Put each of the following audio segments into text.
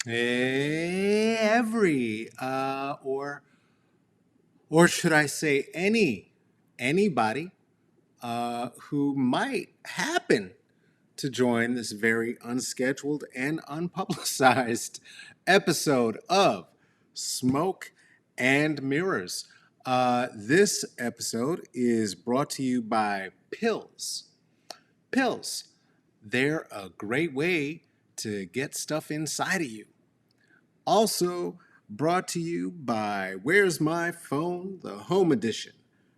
Every or should I say anybody who might happen to join this very unscheduled and unpublicized episode of Smoke and Mirrors. This episode is brought to you by Pills. Pills, they're a great way to get stuff inside of you. Also brought to you by Where's My Phone, the Home Edition,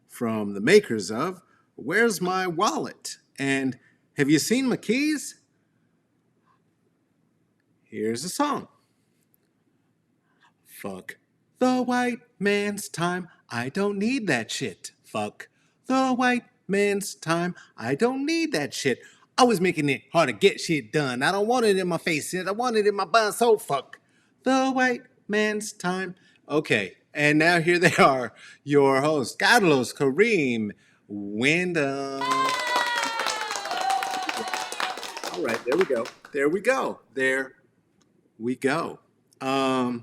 from the makers of Where's My Wallet? And Have You Seen My Keys? Here's a song. Fuck the white man's time. I don't need that shit. Fuck the white man's time. I don't need that shit. Always making it hard to get shit done. I don't want it in my face. I want it in my bun. So fuck the white man's time. Okay, and now here they are, your hosts, Carlos, Kareem, Wyndham. All right, there we go. There we go. There we go. Hi.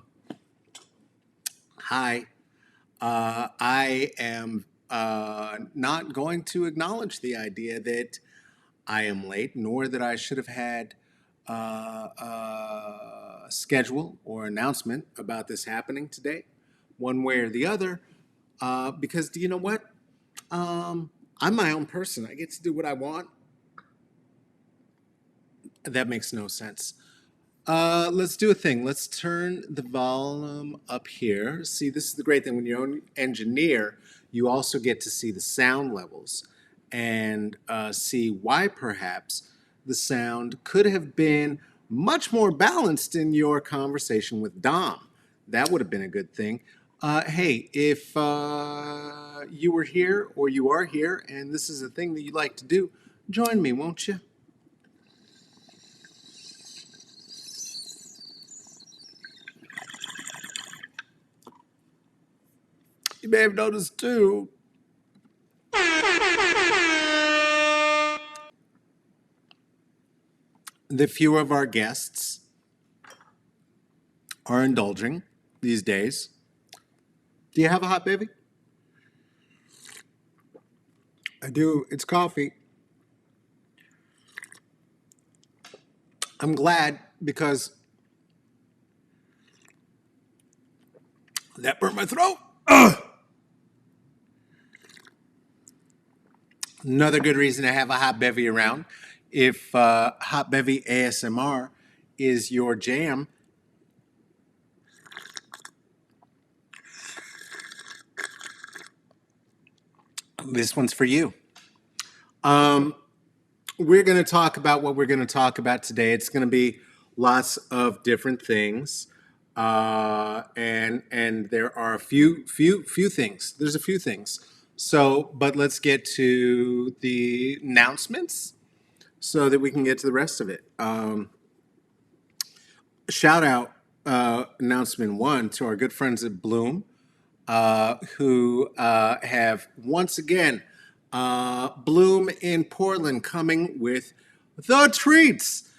I am not going to acknowledge the idea that I am late, nor that I should have had a schedule or announcement about this happening today, one way or the other. Because do you know what? I'm my own person. I get to do what I want. That makes no sense. Let's do a thing. Let's turn the volume up here. See, this is the great thing. When you're an engineer, you also get to see the sound levels and see why perhaps the sound could have been much more balanced in your conversation with Dom. That would have been a good thing. Hey, if you were here or you are here and this is a thing that you like to do, join me, won't you? You may have noticed too. The fewer of our guests are indulging these days. Do you have a hot baby? I do. It's coffee. I'm glad because that burnt my throat. Ugh. Another good reason to have a hot bevy around. If hot bevy ASMR is your jam, this one's for you. We're going to talk about what we're going to talk about today. It's going to be lots of different things, and there are a few things. There's a few things. So, but let's get to the announcements so that we can get to the rest of it. Shout out announcement one to our good friends at Bloom, who have once again Bloom in Portland coming with the treats.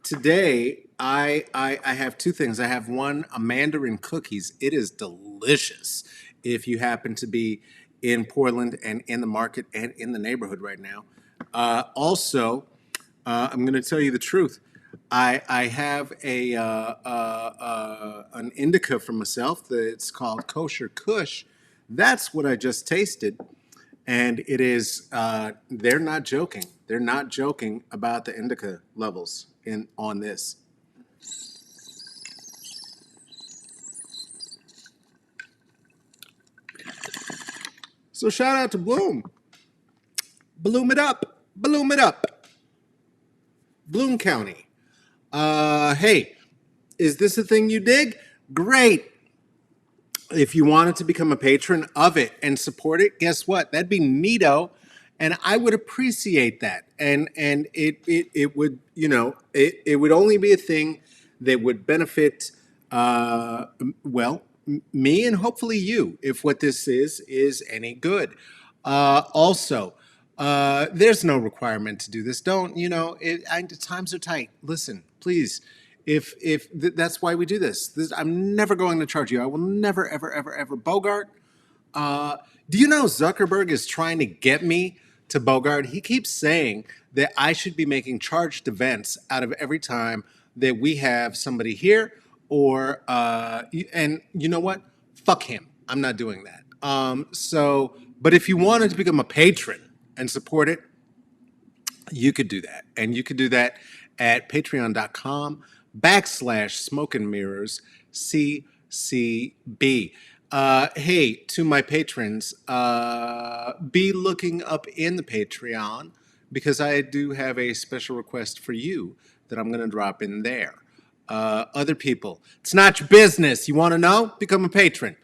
Today, I have two things. I have one, a mandarin cookies. It is delicious if you happen to be in Portland and in the market and in the neighborhood right now. Also, I'm going to tell you the truth. I have an indica for myself that's called Kosher Kush. That's what I just tasted. And it is, they're not joking. They're not joking about the indica levels on this. So shout out to Bloom. Bloom it up. Bloom it up. Bloom County. Hey, is this a thing you dig? Great. If you wanted to become a patron of it and support it, guess what? That'd be neato, and I would appreciate that. And it would, it would only be a thing that would benefit well, me and hopefully you, if what this is any good. Also, there's no requirement to do this. Don't, times are tight. Listen, please, That's why we do this. I'm never going to charge you. I will never, ever, ever, ever. Bogart, uh, do you know Zuckerberg is trying to get me to Bogart? He keeps saying that I should be making charged events out of every time that we have somebody here, and you know what? Fuck him. I'm not doing that. But if you wanted to become a patron and support it, you could do that. And you could do that at patreon.com/smoke and mirrors CCB. Hey, to my patrons, be looking up in the Patreon because I do have a special request for you that I'm going to drop in there. Other people, it's not your business. You want to know? Become a patron.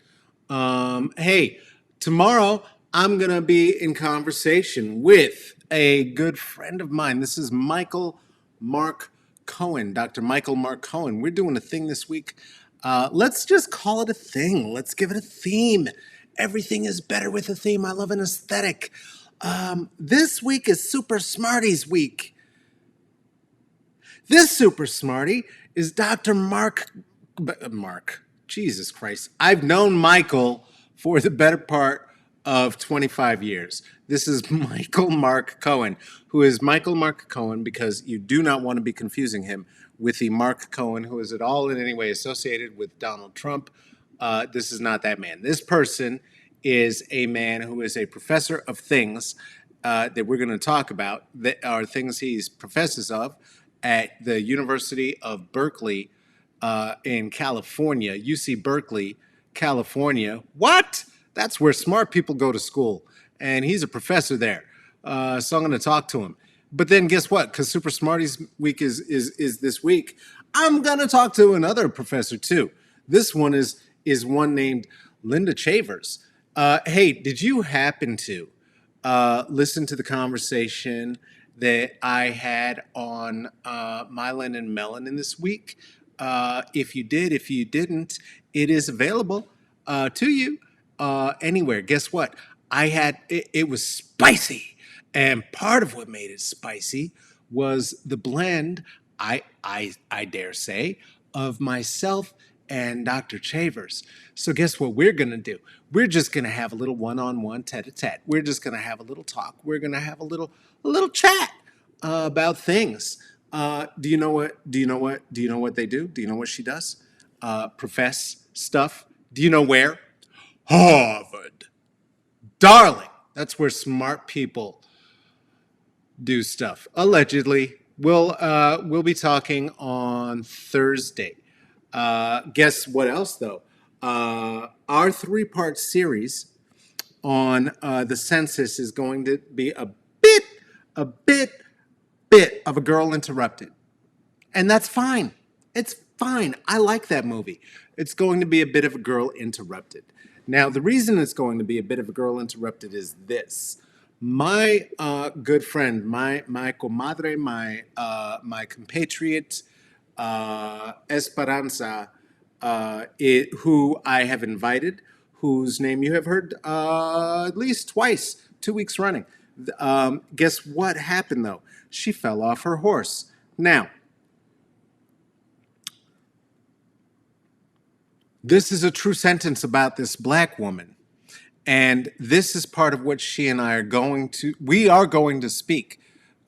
Hey, tomorrow I'm going to be in conversation with a good friend of mine. This is Michael Mark Cohen, Dr. Michael Mark Cohen. We're doing a thing this week. Let's just call it a thing. Let's give it a theme. Everything is better with a theme. I love an aesthetic. This week is Super Smarties Week. This Super Smarty is Dr. Mark. Jesus Christ. I've known Michael for the better part of 25 years. This is Michael Mark Cohen, who is Michael Mark Cohen because you do not want to be confusing him with the Mark Cohen who is at all in any way associated with Donald Trump. This is not that man. This person is a man who is a professor of things that we're going to talk about, that are things he's professors of at the University of Berkeley in California, UC Berkeley, California. What? That's where smart people go to school. And he's a professor there. So I'm going to talk to him. But then guess what? Because Super Smarties Week is this week, I'm going to talk to another professor too. This one is one named Linda Chavers. Hey, did you happen to listen to the conversation that I had on Myelin and Melanin this week? If you did, if you didn't, it is available to you anywhere. Guess what? It was spicy, and part of what made it spicy was the blend. I dare say of myself and Dr. Chavers. So guess what we're gonna do? We're just gonna have a little one-on-one, tete-a-tete. We're just gonna have a little talk. We're gonna have a little chat about things. Do you know what? Do you know what? Do you know what they do? Do you know what she does? Profess stuff. Do you know where? Harvard. Darling. That's where smart people do stuff. Allegedly. We'll be talking on Thursday. Guess what else though? Our 3-part series on the census is going to be a bit of a girl interrupted. And that's fine. It's fine. I like that movie. It's going to be a bit of a girl interrupted. Now, the reason it's going to be a bit of a girl interrupted is this. My good friend, my comadre, my compatriot, Esperanza, who I have invited, whose name you have heard at least twice, 2 weeks running. Guess what happened, though? She fell off her horse. Now, this is a true sentence about this black woman. And this is part of what she and I are going to speak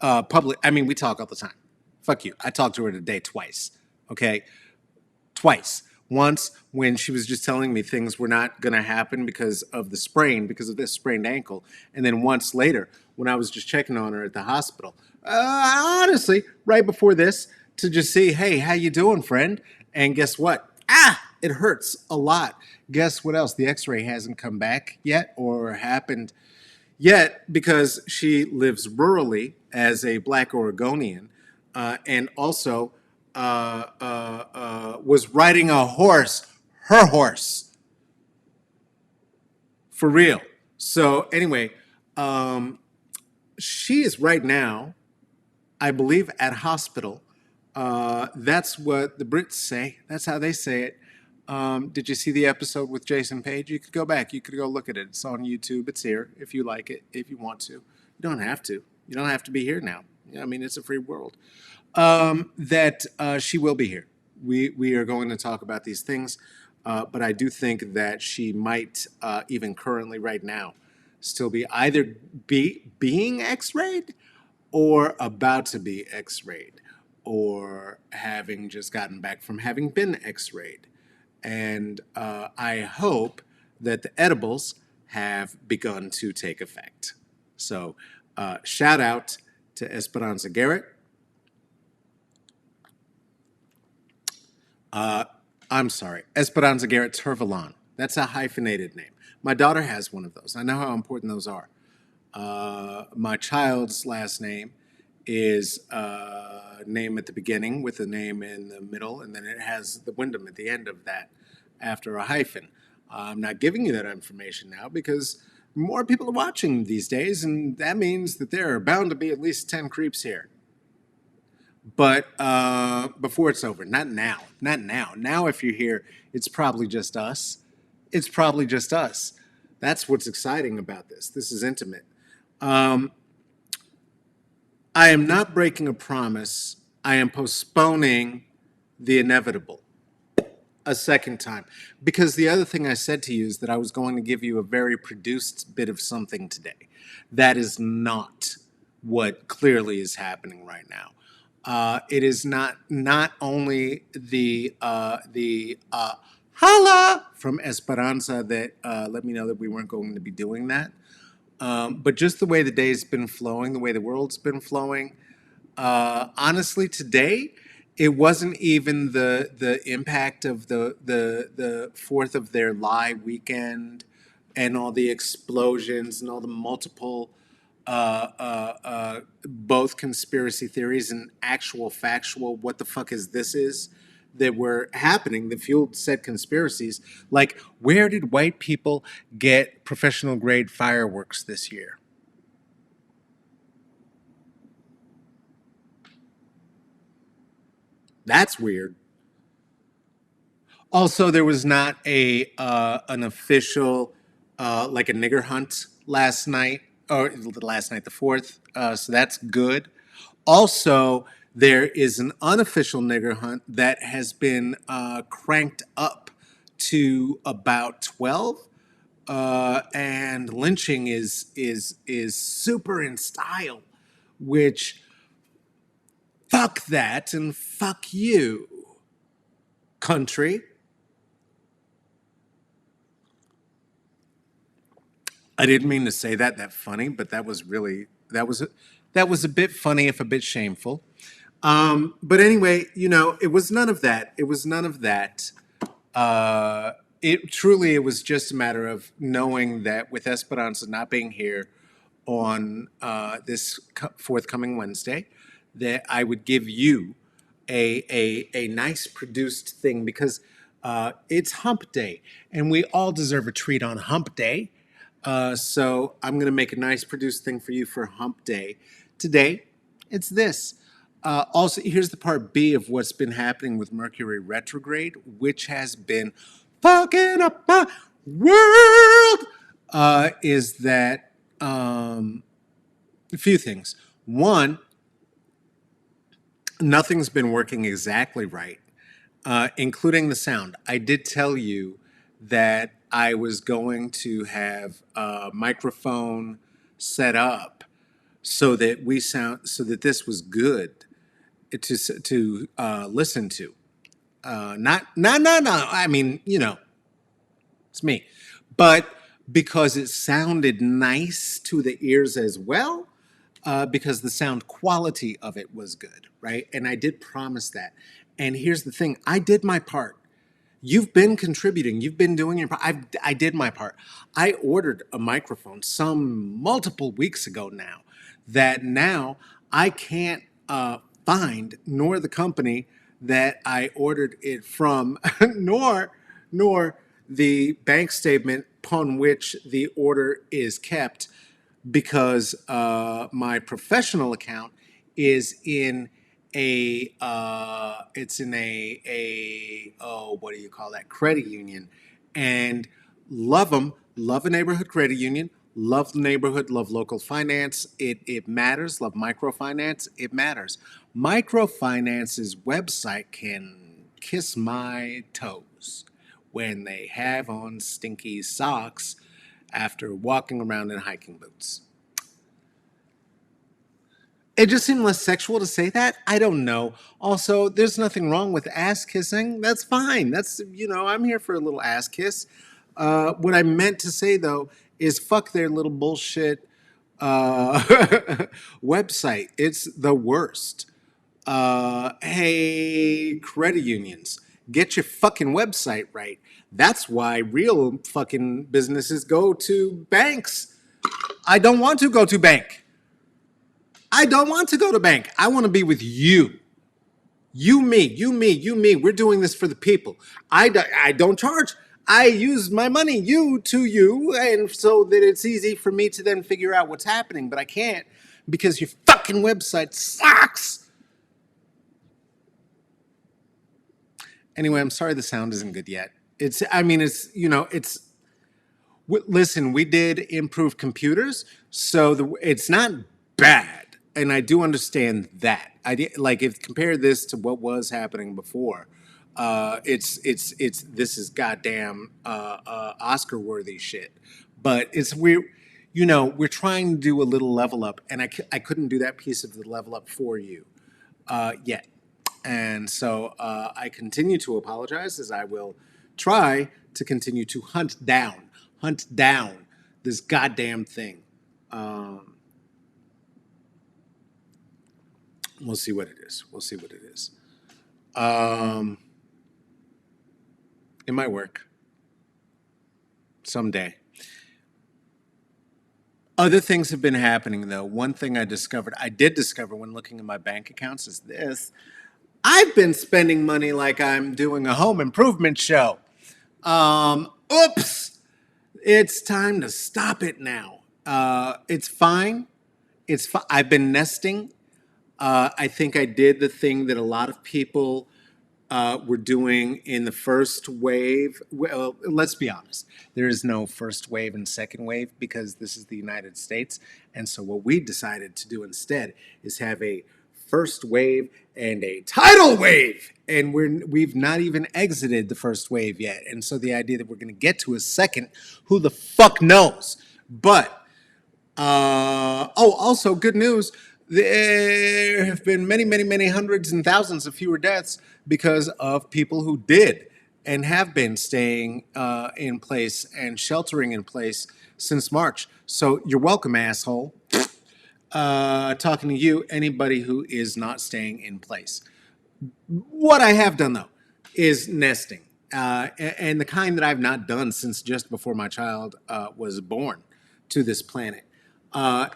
public. I mean, we talk all the time. Fuck you. I talked to her today twice. Okay? Twice. Once when she was just telling me things were not going to happen because of the sprain, because of this sprained ankle. And then once later when I was just checking on her at the hospital. Honestly, right before this, to just see, hey, how you doing, friend? And guess what? It hurts a lot. Guess what else? The x-ray hasn't come back yet or happened yet because she lives rurally as a black Oregonian and also was riding a horse, her horse, for real. So anyway, she is right now, I believe, at hospital. That's what the Brits say. That's how they say it. Did you see the episode with Jason Page? You could go back. You could go look at it. It's on YouTube. It's here if you like it, if you want to. You don't have to. You don't have to be here now. I mean, it's a free world. That she will be here. we are going to talk about these things, but I do think that she might, even currently right now, still be either being X-rayed or about to be X-rayed, or having just gotten back from having been X-rayed. And I hope that the edibles have begun to take effect. So, shout out to Esperanza Garrett. I'm sorry, Esperanza Garrett Turvalon. That's a hyphenated name. My daughter has one of those. I know how important those are. My child's last name is a name at the beginning with a name in the middle, and then it has the Wyndham at the end of that after a hyphen. I'm not giving you that information now because more people are watching these days, and that means that there are bound to be at least 10 creeps here. But before it's over, not now, not now. Now, if you're here, it's probably just us. It's probably just us. That's what's exciting about this. This is intimate. I am not breaking a promise. I am postponing the inevitable a second time. Because the other thing I said to you is that I was going to give you a very produced bit of something today. That is not what clearly is happening right now. It is not only the holla from Esperanza that let me know that we weren't going to be doing that, but just the way the day's been flowing, the way the world's been flowing. Honestly, today it wasn't even the impact of the fourth of their lie weekend and all the explosions and all the multiple both conspiracy theories and actual factual what the fuck is this is that were happening that fueled said conspiracies. Like, where did white people get professional grade fireworks this year? That's weird. Also, there was not a an official like a nigger hunt last night, or last night the fourth. So that's good. Also, there is an unofficial nigger hunt that has been cranked up to about 12, and lynching is super in style, which fuck that and fuck you, country. I didn't mean to say that funny, but that was really that was a bit funny, if a bit shameful. But anyway, it was none of that. It was none of that. It was just a matter of knowing that with Esperanza not being here on this forthcoming Wednesday, that I would give you a nice produced thing because it's Hump Day, and we all deserve a treat on Hump Day. So I'm going to make a nice produced thing for you for Hump Day. Today, it's this. Also, here's the part B of what's been happening with Mercury retrograde, which has been fucking up my world. Is that a few things. One, nothing's been working exactly right, including the sound. I did tell you that I was going to have a microphone set up so that this was good to listen to. Not no no no. I mean, it's me, but because it sounded nice to the ears as well, because the sound quality of it was good, right? And I did promise that. And here's the thing: I did my part. You've been contributing. You've been doing your part. I did my part. I ordered a microphone some multiple weeks ago now that now I can't find, nor the company that I ordered it from, nor the bank statement upon which the order is kept, because my professional account is in a oh, what do you call that, credit union. And love them, love a neighborhood credit union, love the neighborhood, love local finance. It matters. Love microfinance. It matters. Microfinance's website kiss my toes when they have on stinky socks after walking around in hiking boots. It just seemed less sexual to say that. I don't know. Also, there's nothing wrong with ass kissing. That's fine. I'm here for a little ass kiss. What I meant to say, though, is fuck their little bullshit uh, website. It's the worst. Hey, credit unions, get your fucking website right. That's why real fucking businesses go to banks. I don't want to go to bank. I don't want to go to bank. I want to be with you. You, me, you, me, you, me. We're doing this for the people. I don't charge. I use my money, you to you, and so that it's easy for me to then figure out what's happening. But I can't because your fucking website sucks. Anyway, I'm sorry the sound isn't good yet. Listen, we did improve computers, so it's not bad. And I do understand that. Like, if compare this to what was happening before, this is goddamn Oscar worthy shit. But we're trying to do a little level up, and I couldn't do that piece of the level up for you yet. And so I continue to apologize, as I will try to continue to hunt down this goddamn thing. We'll see what it is. It might work someday. Other things have been happening, though. One thing I did discover when looking at my bank accounts is this. I've been spending money like I'm doing a home improvement show. Oops! It's time to stop it now. It's fine. I've been nesting. I think I did the thing that a lot of people were doing in the first wave. Well, let's be honest. There is no first wave and second wave because this is the United States. And so what we decided to do instead is have a first wave and a tidal wave. And we've not even exited the first wave yet. And so the idea that we're going to get to a second, who the fuck knows? But, also good news. There have been many, many, many hundreds and thousands of fewer deaths because of people who did and have been staying in place and sheltering in place since March. So you're welcome, asshole. Talking to you, anybody who is not staying in place. What I have done, though, is nesting. And the kind that I've not done since just before my child was born to this planet. Some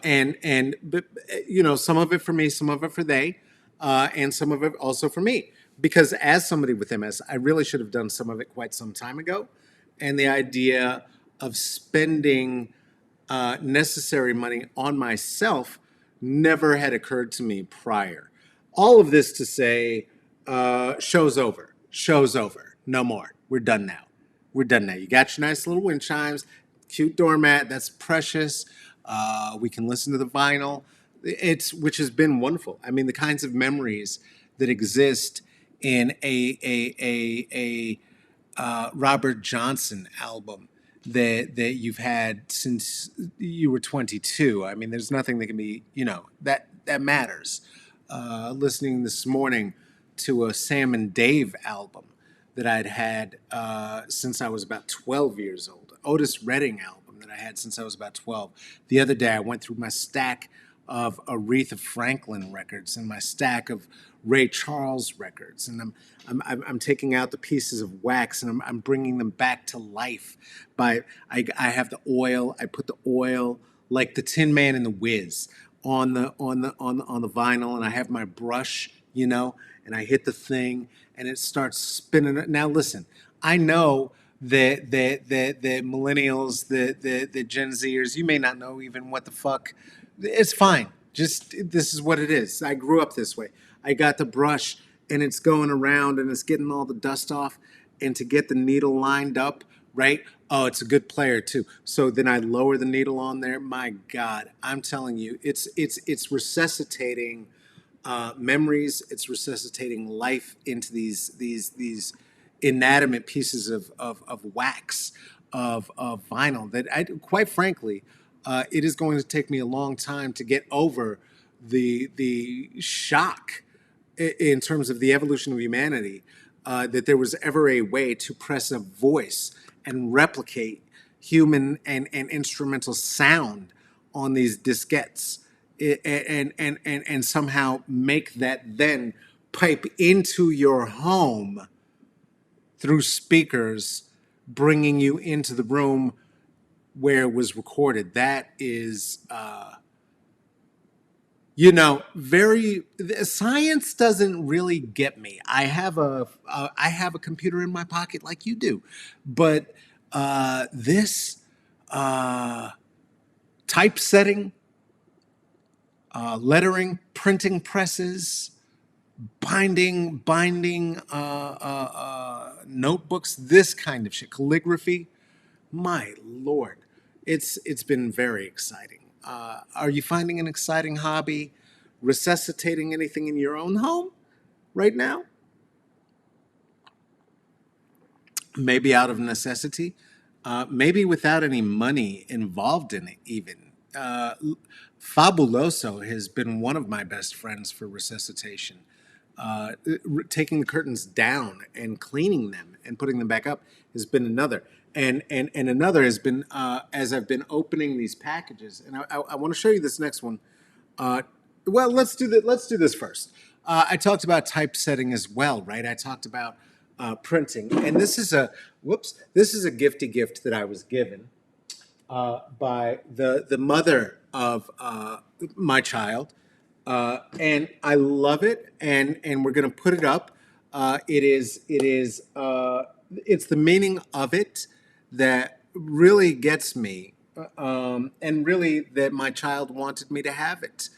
of it for me, some of it for they, and some of it also for me. Because as somebody with MS, I really should have done some of it quite some time ago. And the idea of spending necessary money on myself never had occurred to me prior. All of this to say, show's over. Show's over. No more. We're done now. You got your nice little wind chimes, cute doormat. That's precious. We can listen to the vinyl, which has been wonderful. I mean, the kinds of memories that exist in a Robert Johnson album that you've had since you were 22. I mean, there's nothing that can be, that matters. Listening this morning to a Sam and Dave album that I'd had since I was about 12 years old. Otis Redding album that I had since I was about 12. The other day I went through my stack of Aretha Franklin records and my stack of Ray Charles records, and I'm taking out the pieces of wax and I'm bringing them back to life. I have the oil. I put the oil like the Tin Man and the Wiz on the vinyl, and I have my brush, and I hit the thing and it starts spinning. Now listen, I know that millennials, the Gen Zers, you may not know even what the fuck. It's fine. Just this is what it is. I grew up this way. I got the brush and it's going around and it's getting all the dust off. And to get the needle lined up, right? Oh, it's a good player too. So then I lower the needle on there. My God, I'm telling you, it's resuscitating memories. It's resuscitating life into these inanimate pieces of wax of vinyl that quite frankly, it is going to take me a long time to get over the shock in terms of the evolution of humanity, that there was ever a way to press a voice and replicate human and instrumental sound on these diskettes, and somehow make that then pipe into your home through speakers, bringing you into the room where it was recorded. That is, very science doesn't really get me. I have a computer in my pocket like you do, but this typesetting, lettering, printing presses, binding notebooks, this kind of shit, calligraphy. My lord, it's been very exciting. Are you finding an exciting hobby resuscitating anything in your own home right now? Maybe out of necessity, maybe without any money involved in it, even. Fabuloso has been one of my best friends for resuscitation. Taking the curtains down and cleaning them and putting them back up has been another. And another has been, as I've been opening these packages, and I want to show you this next one. Well, let's do this first. I talked about typesetting as well, right? I talked about printing, and this is a gifty gift that I was given by the mother of my child, and I love it, and we're gonna put it up. It's the meaning of it that really gets me, and really that my child wanted me to have it,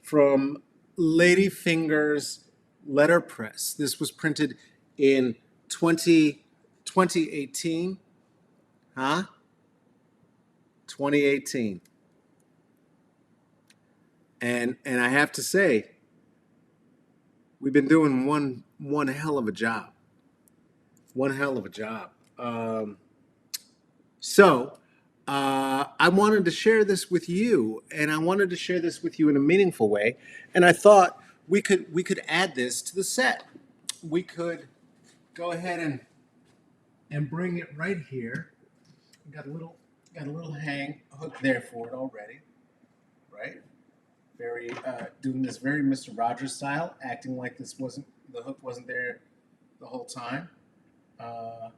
from Ladyfinger's letterpress. This was printed in 2018, huh? 2018. And I have to say, we've been doing one hell of a job. One hell of a job. So I wanted to share this with you, and I wanted to share this with you in a meaningful way. And I thought we could add this to the set. We could go ahead and bring it right here. Got a little hang hook there for it already, right? Very doing this very Mr. Rogers style, acting like the hook wasn't there the whole time. For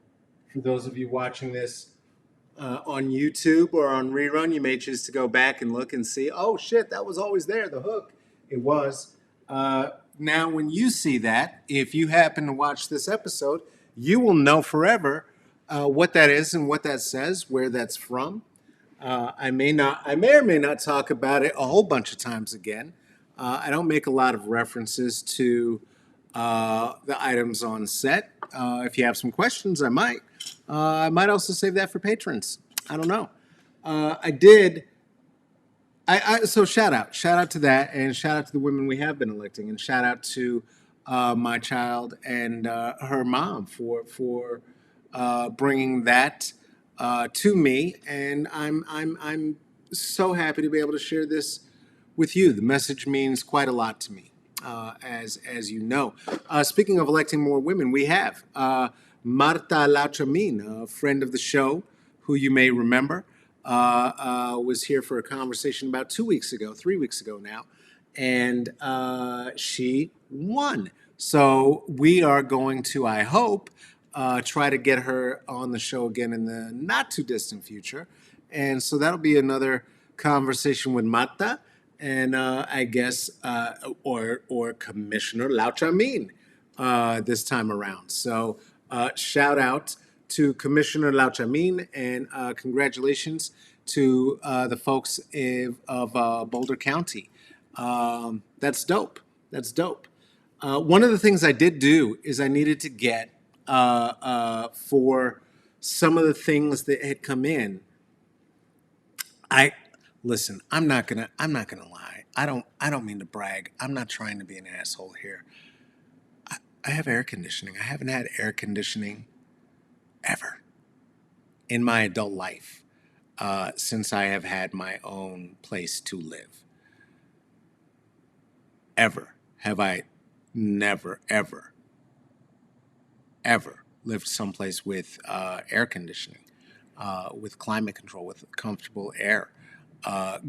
those of you watching this on YouTube or on rerun, you may choose to go back and look and see, oh shit, that was always there, the hook. It was. Now, when you see that, if you happen to watch this episode, you will know forever what that is and what that says, where that's from. I may or may not talk about it a whole bunch of times again. I don't make a lot of references to the items on set. If you have some questions, I might. I might also save that for patrons. I don't know. I did. So shout out to that, and shout out to the women we have been electing, and shout out to my child and her mom for bringing that to me, and I'm so happy to be able to share this with you. The message means quite a lot to me, as you know. Speaking of electing more women, we have Marta Lauchamin, a friend of the show, who you may remember, was here for a conversation about 3 weeks ago now, and she won. So we are going to, I hope, try to get her on the show again in the not too distant future. And so that'll be another conversation with Marta and I guess or Commissioner Lauchamin this time around. So shout out to Commissioner Lauchamin, and congratulations to the folks of Boulder County. That's dope. That's dope. One of the things I did do is I needed to get for some of the things that had come in. I listen. I'm not gonna lie. I don't mean to brag. I'm not trying to be an asshole here. I have air conditioning. I haven't had air conditioning ever in my adult life since I have had my own place to live. Ever have I never, ever lived someplace with air conditioning, with climate control, with comfortable air.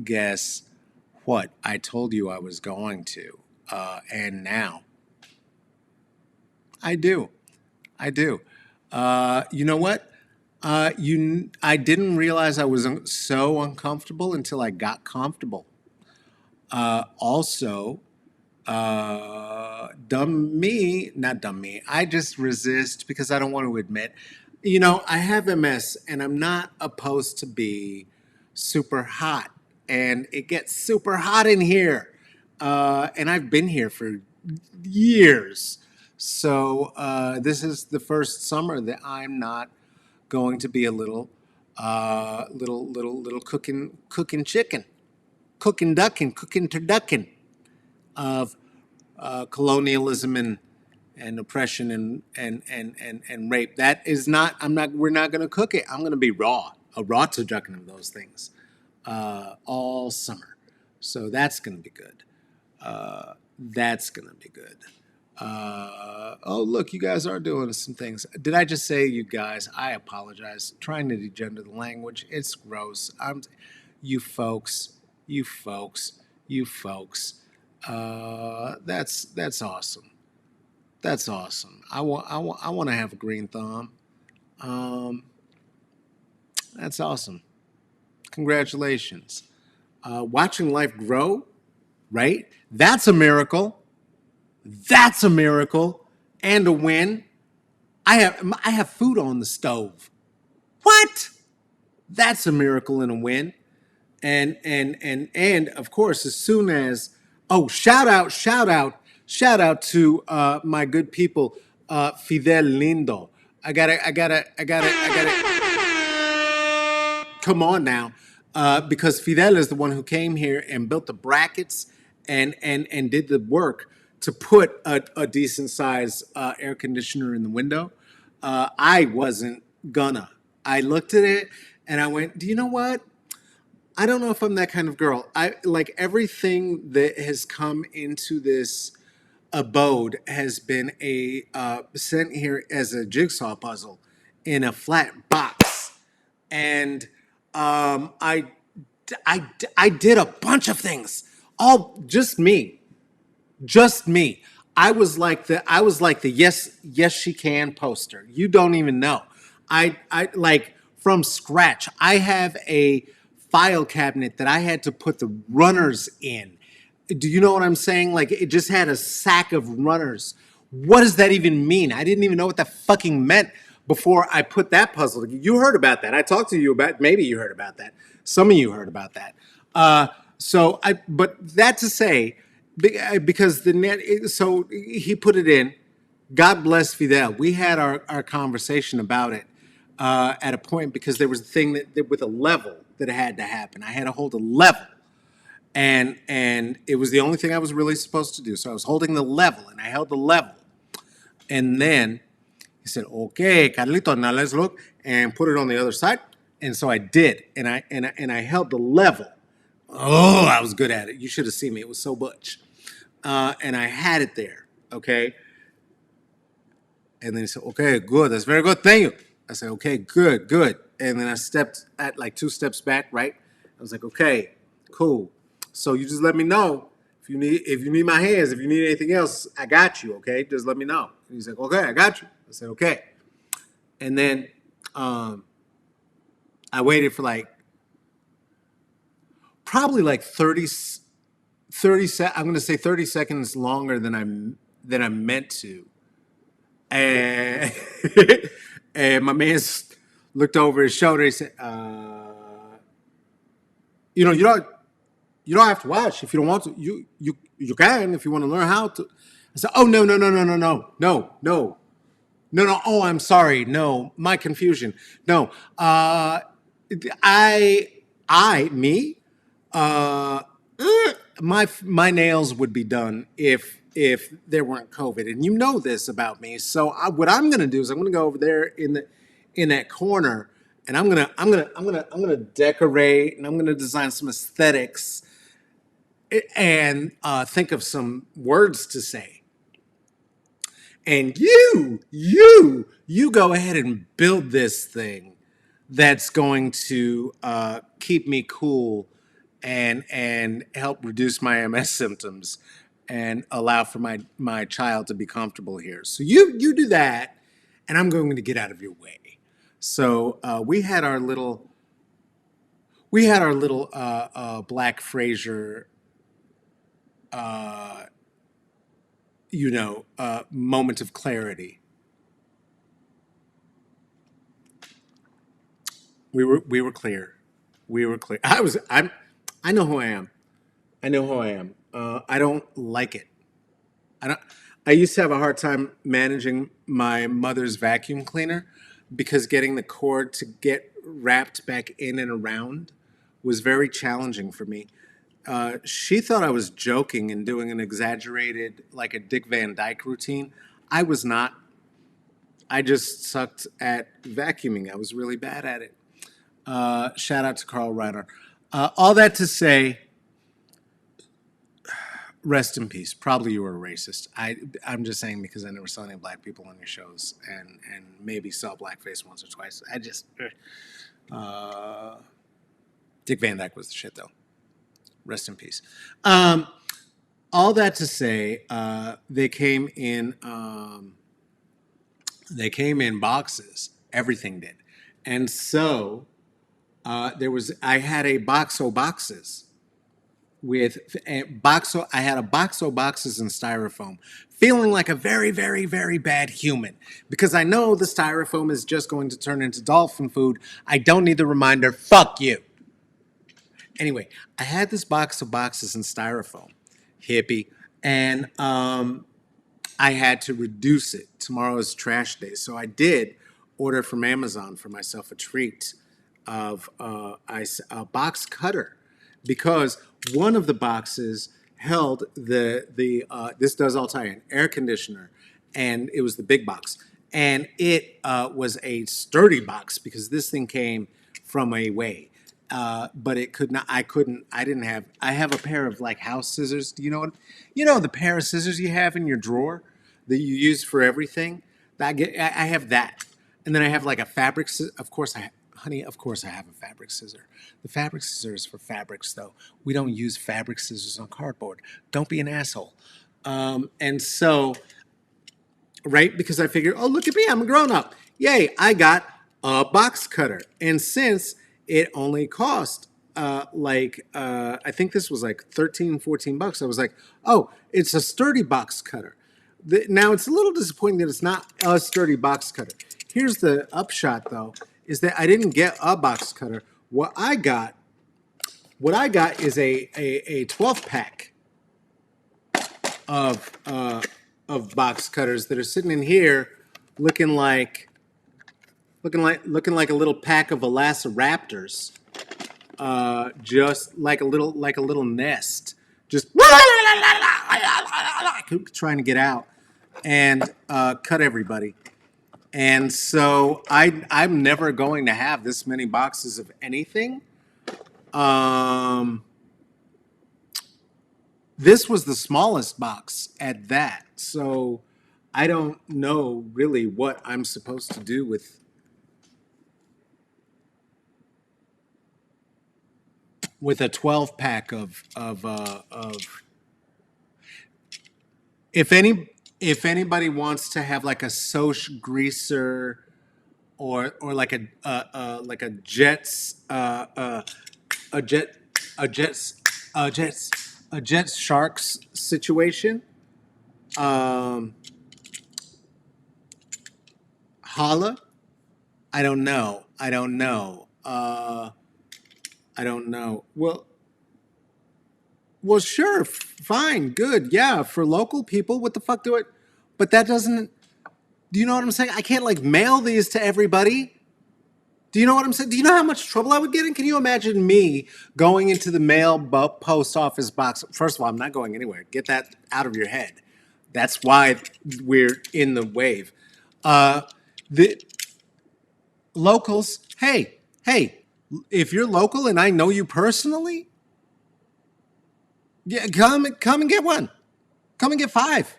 Guess what? I told you I was going to, and now I do. I do. You know what? I didn't realize I was so uncomfortable until I got comfortable. Also, not dumb me. I just resist because I don't want to admit. I have MS and I'm not opposed to be super hot. And it gets super hot in here. And I've been here for years. So this is the first summer that I'm not going to be a little cooking chicken, cooking ducking, cooking turducken of colonialism and oppression and rape. That is not. I'm not. We're not going to cook it. I'm going to be raw, a raw turducken of those things all summer. So that's going to be good. That's going to be good. Oh, look, you guys are doing some things. Did I just say you guys? I apologize. Trying to degender the language. It's gross. You folks, you folks, you folks. That's awesome. That's awesome. I want to have a green thumb. Um, that's awesome. Congratulations. Watching life grow, right? That's a miracle. That's a miracle and a win. I have food on the stove. What? That's a miracle and a win. And of course, as soon as shout out to my good people, Fidel Lindo. I gotta come on now, because Fidel is the one who came here and built the brackets and did the work to put a decent size air conditioner in the window. I wasn't gonna. I looked at it and I went, do you know what? I don't know if I'm that kind of girl. I like everything that has come into this abode has been a sent here as a jigsaw puzzle in a flat box, and I did a bunch of things, all just me. I was like the yes she can poster. You don't even know. I like from scratch. I have a file cabinet that I had to put the runners in. Do you know what I'm saying? Like it just had a sack of runners. What does that even mean? I didn't even know what that fucking meant before I put that puzzle. You heard about that. I talked to you about. Maybe you heard about that. Some of you heard about that. But that to say, because the net. So he put it in. God bless Fidel. We had our conversation about it at a point because there was a thing that with a level that had to happen. I had to hold a level, and it was the only thing I was really supposed to do. So I was holding the level, and I held the level, and then he said, "Okay, Carlito, now let's look and put it on the other side." And so I did, and I held the level. Oh, I was good at it. You should have seen me. It was so butch, and I had it there. Okay, and then he said, "Okay, good. That's very good. Thank you." I said, "Okay, good, good." And then I stepped at like 2 steps back. Right. I was like, "Okay, cool. So you just let me know if you need my hands, if you need anything else, I got you. Okay, just let me know." And he's like, "Okay, I got you." I said, "Okay." And then I waited for like probably like 30 I'm going to say 30 seconds longer than I meant to. And and my man looked over his shoulder. He said, you don't have to watch if you don't want to. You can if you want to learn how to." I said, "Oh, no, no, no, no, no, no, no, no, no, no. Oh, I'm sorry. No, my confusion. No, I me uh my nails would be done if there weren't COVID, and you know this about me. So what I'm going to do is I'm going to go over there in that corner, and I'm gonna decorate, and I'm going to design some aesthetics, and think of some words to say. And you go ahead and build this thing that's going to keep me cool and help reduce my MS symptoms and allow for my child to be comfortable here. So you do that, and I'm going to get out of your way. So we had our little Black Fraser, uh, moment of clarity. We were clear. We were clear. I know who I am. I know who I am. I don't like it. I don't. I used to have a hard time managing my mother's vacuum cleaner because getting the cord to get wrapped back in and around was very challenging for me. She thought I was joking and doing an exaggerated, like a Dick Van Dyke routine. I was not. I just sucked at vacuuming. I was really bad at it. Shout out to Carl Reiner. All that to say, rest in peace. Probably you were a racist. I'm just saying because I never saw any black people on your shows, and maybe saw blackface once or twice. Uh, Dick Van Dyke was the shit though. Rest in peace. All that to say, they came in boxes. Everything did, and so I had a box of boxes with a box. I had a box of boxes in styrofoam, feeling like a very, very, very bad human because I know the styrofoam is just going to turn into dolphin food. I don't need the reminder. Fuck you. Anyway, I had this box of boxes in styrofoam, hippie, and I had to reduce it. Tomorrow is trash day, so I did order from Amazon for myself a treat of a box cutter because one of the boxes held the this does all tie in air conditioner, and it was the big box, and it was a sturdy box because this thing came from a way. But it could not. I couldn't. I didn't have. I have a pair of like house scissors. Do you know what? You know the pair of scissors you have in your drawer that you use for everything. I have that, and then I have like a fabric. Of course, honey. Of course, I have a fabric scissor. The fabric scissor is for fabrics, though. We don't use fabric scissors on cardboard. Don't be an asshole. And so, right, because I figured, oh, look at me, I'm a grown up. Yay, I got a box cutter. And since it only cost I think this was like 13, 14 bucks, I was like, oh, it's a sturdy box cutter. Now, it's a little disappointing that it's not a sturdy box cutter. Here's the upshot, though, is that I didn't get a box cutter. What I got is a 12 pack of box cutters that are sitting in here looking like a little pack of Velociraptors, just like a little nest, just trying to get out and cut everybody. And so I'm never going to have this many boxes of anything. This was the smallest box at that, so I don't know really what I'm supposed to do with a 12 pack of if anybody wants to have like a Soch greaser or like a a jet a jets a Jets Sharks situation, um holla. I don't know. Well, sure, fine, good, yeah, for local people, what the fuck do it? But that doesn't. Do you know what I'm saying? I can't like mail these to everybody. Do you know what I'm saying? Do you know how much trouble I would get in? Can you imagine me going into the post office box? First of all, I'm not going anywhere. Get that out of your head. That's why we're in the wave. Uh, the locals, hey, if you're local and I know you personally, yeah, come and get one. Come and get five.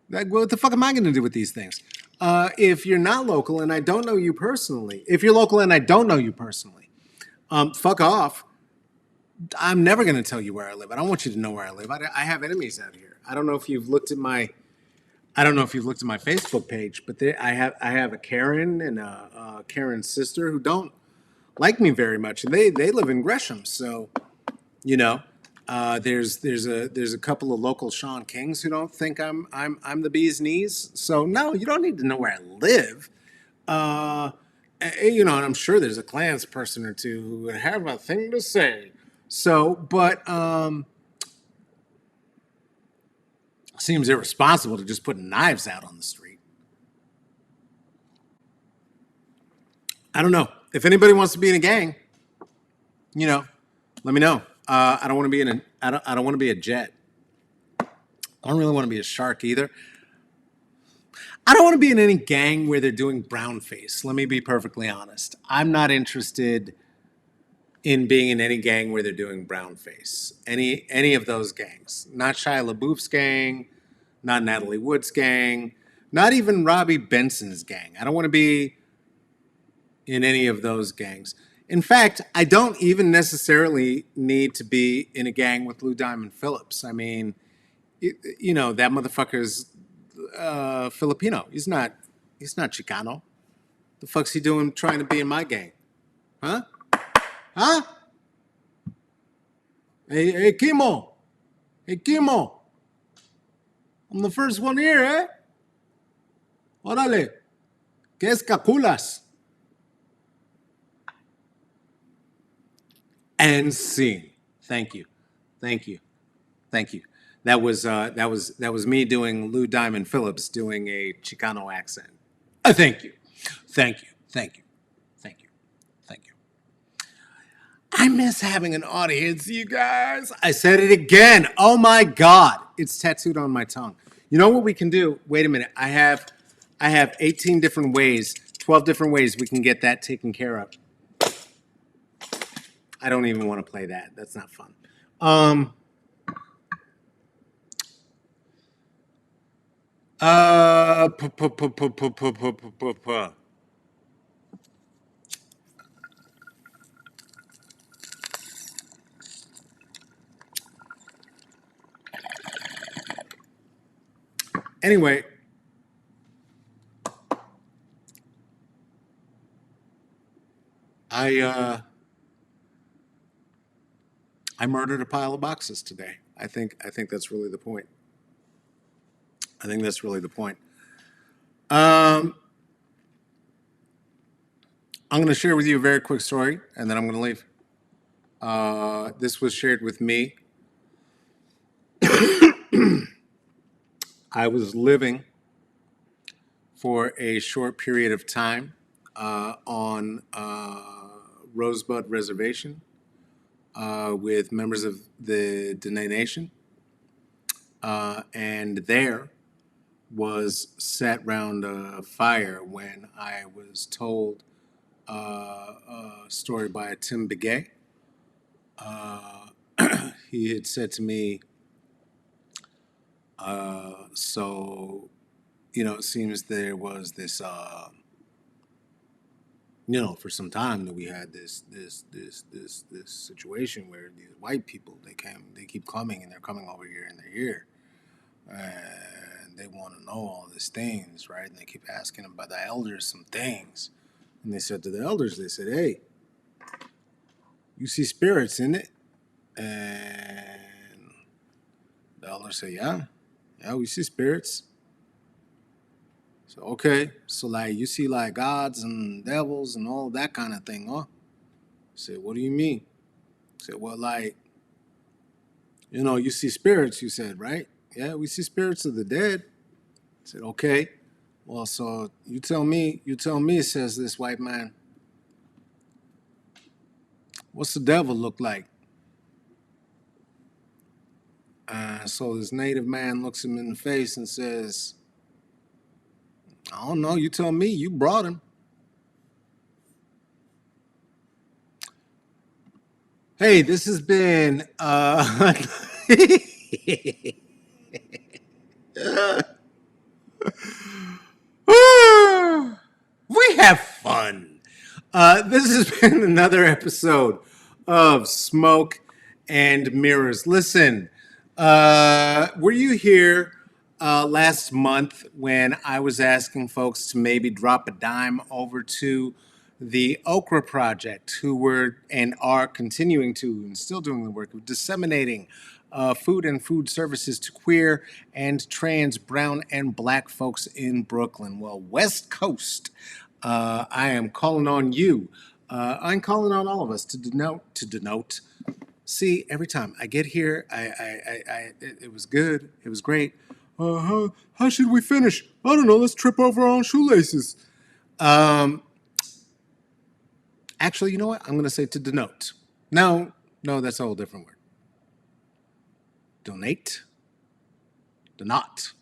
Like, what the fuck am I going to do with these things? If you're not local and I don't know you personally, if you're local and I don't know you personally, fuck off. I'm never going to tell you where I live. I don't want you to know where I live. I have enemies out here. I don't know if you've looked at my Facebook page, but I have a Karen and a Karen's sister who don't like me very much, and they live in Gresham. So you know, there's a couple of local Sean Kings who don't think I'm the bee's knees. So no, you don't need to know where I live. And I'm sure there's a Klans person or two who would have a thing to say. So, but seems irresponsible to just put knives out on the street. I don't know. If anybody wants to be in a gang, let me know. I don't want to be in a. I don't want to be a jet. I don't really want to be a shark either. I don't want to be in any gang where they're doing brown face. Let me be perfectly honest. I'm not interested in being in any gang where they're doing brown face. Any of those gangs. Not Shia LaBeouf's gang, not Natalie Wood's gang, not even Robbie Benson's gang. I don't want to be in any of those gangs. In fact, I don't even necessarily need to be in a gang with Lou Diamond Phillips. I mean, that motherfucker's Filipino. He's not Chicano. The fuck's he doing trying to be in my gang? Huh? Huh? Hey, Kimo. Hey, Kimo. I'm the first one here, eh? Órale. ¿Qué es caculas? And scene. Thank you. That was me doing Lou Diamond Phillips doing a Chicano accent. Thank you. I miss having an audience, you guys. I said it again. Oh my God. It's tattooed on my tongue. You know what we can do? Wait a minute. I have 18 different ways, 12 different ways we can get that taken care of. I don't even want to play that. That's not fun. Anyway, I murdered a pile of boxes today. I think that's really the point. I'm going to share with you a very quick story, and then I'm going to leave. This was shared with me. I was living for a short period of time on Rosebud Reservation with members of the Dene Nation. And there was sat round a fire when I was told a story by Tim Begay. He had said to me, so, it seems there was this, for some time that we had this situation where these white people, they keep coming and they're coming over here and they're here. And they want to know all these things, right? And they keep asking about the elders some things. And they said to the elders, they said, hey, you see spirits in it? And the elders say, yeah, we see spirits. So, okay, so like you see like gods and devils and all that kind of thing, huh? I said, what do you mean? I said, well, like, you see spirits, you said, right? Yeah, we see spirits of the dead. I said, okay. Well, so you tell me, says this white man. What's the devil look like? So this native man looks him in the face and says, I don't know, you tell me, you brought him. Hey, this has been we have fun. This has been another episode of Smoke and Mirrors. Listen, were you here last month when I was asking folks to maybe drop a dime over to the Okra Project, who were and are continuing to and still doing the work of disseminating food and food services to queer and trans, brown, and black folks in Brooklyn? Well, West Coast, I am calling on you. I'm calling on all of us to denote. See, every time I get here, it was good. It was great. How should we finish? I don't know. Let's trip over our own shoelaces. Actually, you know what? I'm going to say to denote. No, that's a whole different word. Donate. Donate.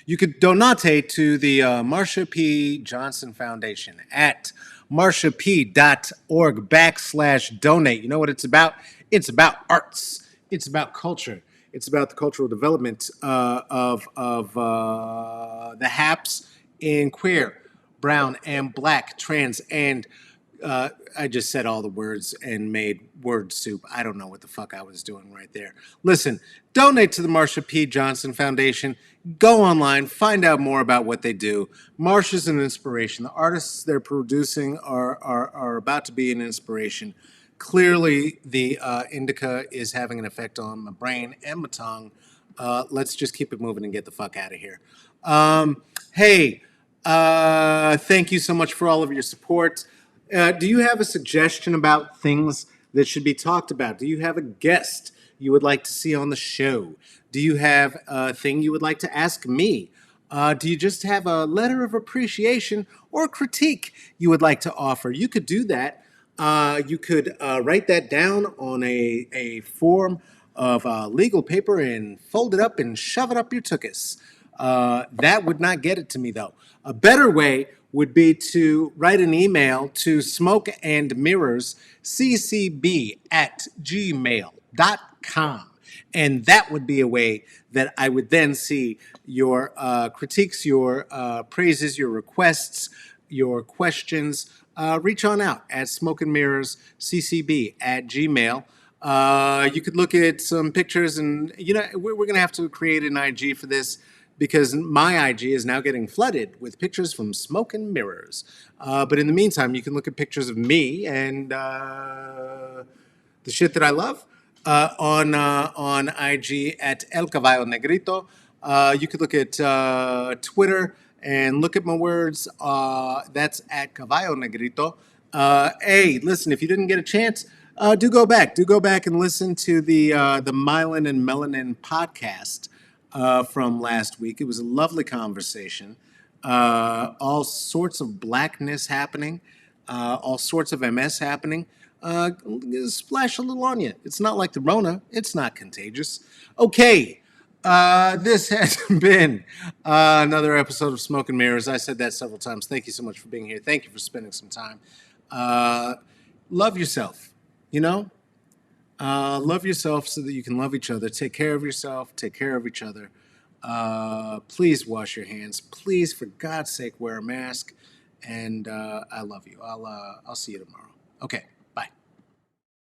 You could donate to the Marsha P. Johnson Foundation at marshap.org/donate. You know what it's about? It's about arts. It's about culture. It's about the cultural development of the HAPs in queer, brown, and black, trans, and I just said all the words and made word soup. I don't know what the fuck I was doing right there. Listen, donate to the Marsha P. Johnson Foundation. Go online, find out more about what they do. Marsha's an inspiration. The artists they're producing are about to be an inspiration. Clearly, the indica is having an effect on my brain and my tongue. Let's just keep it moving and get the fuck out of here. Hey, thank you so much for all of your support. Do you have a suggestion about things that should be talked about? Do you have a guest you would like to see on the show? Do you have a thing you would like to ask me? Do you just have a letter of appreciation or critique you would like to offer? You could do that. You could write that down on a form of legal paper and fold it up and shove it up your tuchus. That would not get it to me, though. A better way would be to write an email to smokeandmirrorsccb@gmail.com. And that would be a way that I would then see your critiques, your praises, your requests, your questions. Reach on out at smokeandmirrorsccb@gmail. You could look at some pictures, and we're going to have to create an IG for this because my IG is now getting flooded with pictures from Smoke and Mirrors. But in the meantime, you can look at pictures of me and the shit that I love on IG at El Caballo Negrito. You could look at Twitter and look at my words. That's at Caballo Negrito. Hey, listen, if you didn't get a chance, do go back. Do go back and listen to the Myelin and Melanin podcast from last week. It was a lovely conversation. All sorts of blackness happening, all sorts of MS happening. Splash a little on you. It's not like the Rona. It's not contagious. Okay. This has been another episode of Smoke and Mirrors. I said that several times. Thank you so much for being here. Thank you for spending some time. Love yourself, love yourself so that you can love each other. Take care of yourself. Take care of each other. Please wash your hands. Please, for God's sake, wear a mask. And I love you. I'll see you tomorrow. Okay.